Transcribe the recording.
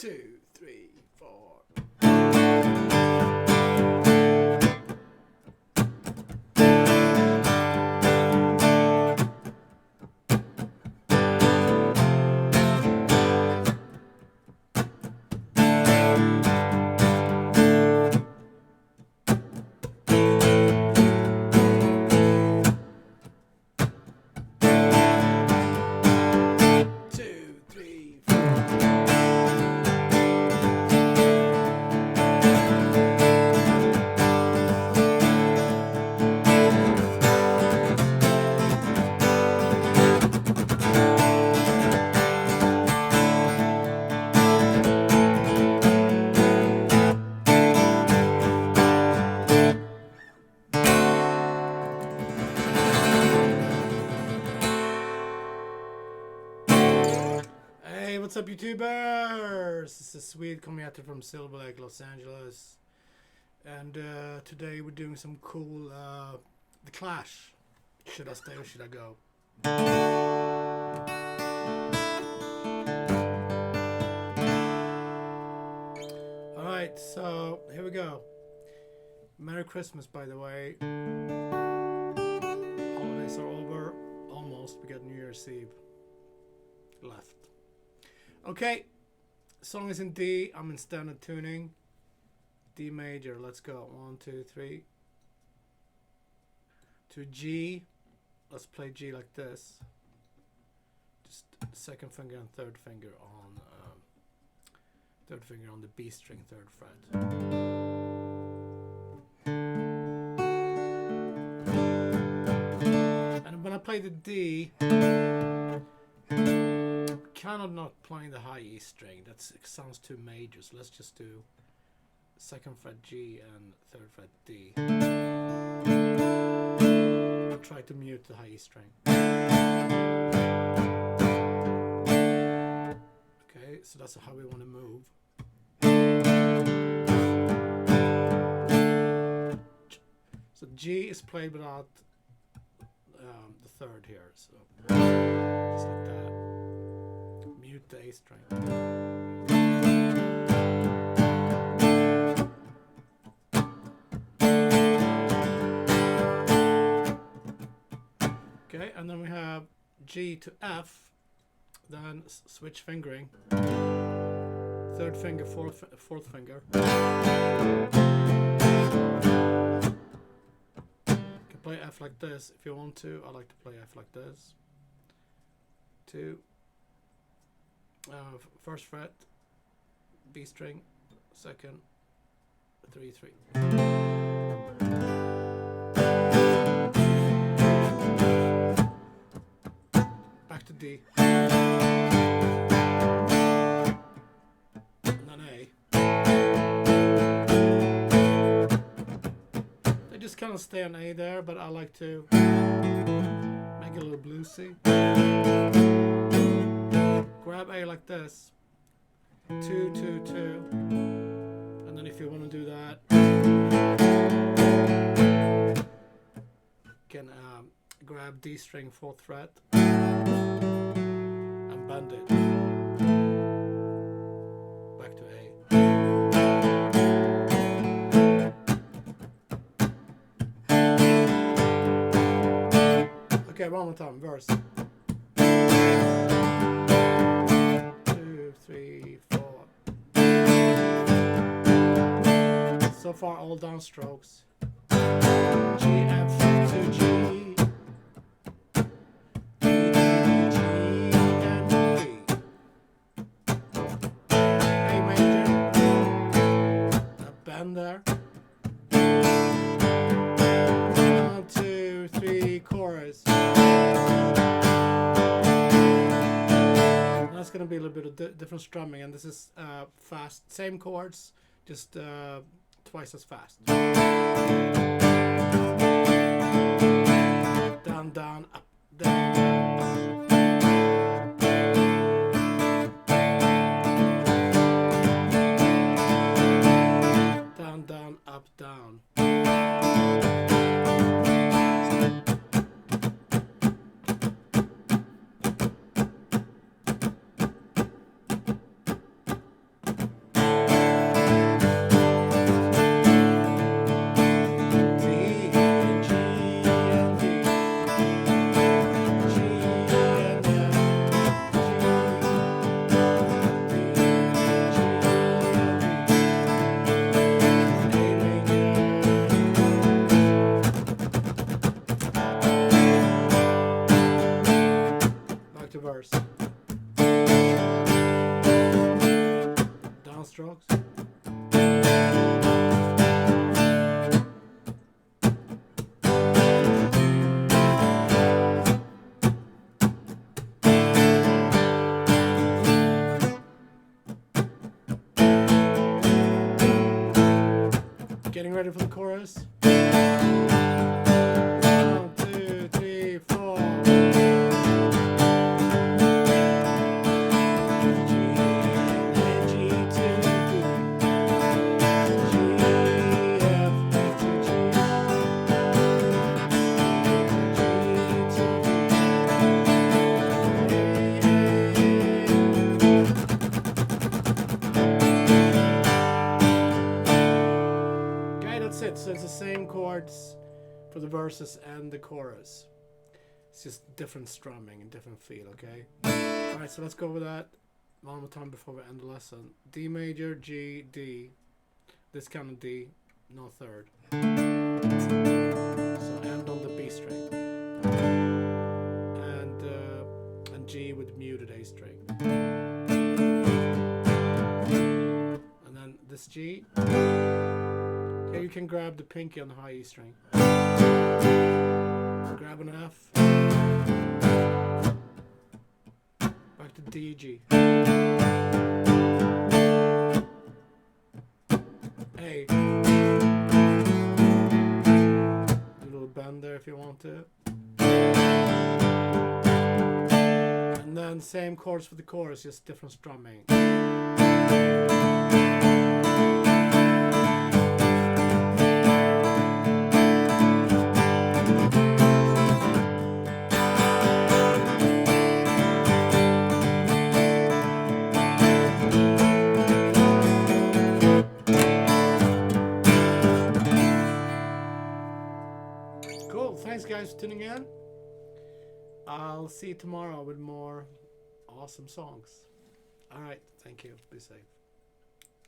2, 3, 4. Hey, what's up, YouTubers? This is Swede coming at you from Silver Lake, Los Angeles. And today we're doing some cool The Clash. Should I stay or should I go? Alright, so here we go. Merry Christmas, by the way. Holidays are over. Almost. We got New Year's Eve left. Okay, song is in D. I'm in standard tuning. D major. Let's go. 1, 2, 3. To G. Let's play G like this. Just second finger and third finger on the B string, third fret. And when I play the D, kind of not playing the high E string. It sounds too major. So let's just do second fret G and third fret D. I'll try to mute the high E string. Okay, so that's how we want to move. So G is played without the third here. So just like that. Mute the A string. Okay, and then we have G to F, then switch fingering. Third finger, fourth finger. You can play F like this if you want to. I like to play F like this. 2. First fret, B string, second, 3, 3. Back to D. And then A. They just kind of stay on A there, but I like to make it a little bluesy. Grab A like this, 2, 2, 2, and then if you want to do that, you can grab D string, 4th fret, and bend it back to A. Okay, one more time, verse. 3, 4. So far, all downstrokes. G, F to G. G, and B. A major. A bend there. 1, 2, 3, chorus. That's going to be a little bit of different strumming, and this is fast, same chords, just twice as fast. Down, down, up, down, down, down, up, down. strokes. Getting ready for the chorus. 1, 2, 3, 4. It. So it's the same chords for the verses and the chorus. It's just different strumming and different feel, okay? Alright, so let's go with that one more time before we end the lesson. D major, G, D. This kind of D, no third. So end on the B string. And G with muted A string. And then this G. Here you can grab the pinky on the high E string. Grab an F. Back to D, G. A. Do a little bend there if you want to. And then same chords for the chorus, just different strumming. Cool, thanks guys for tuning in. I'll see you tomorrow with more awesome songs. Alright, thank you. Be safe.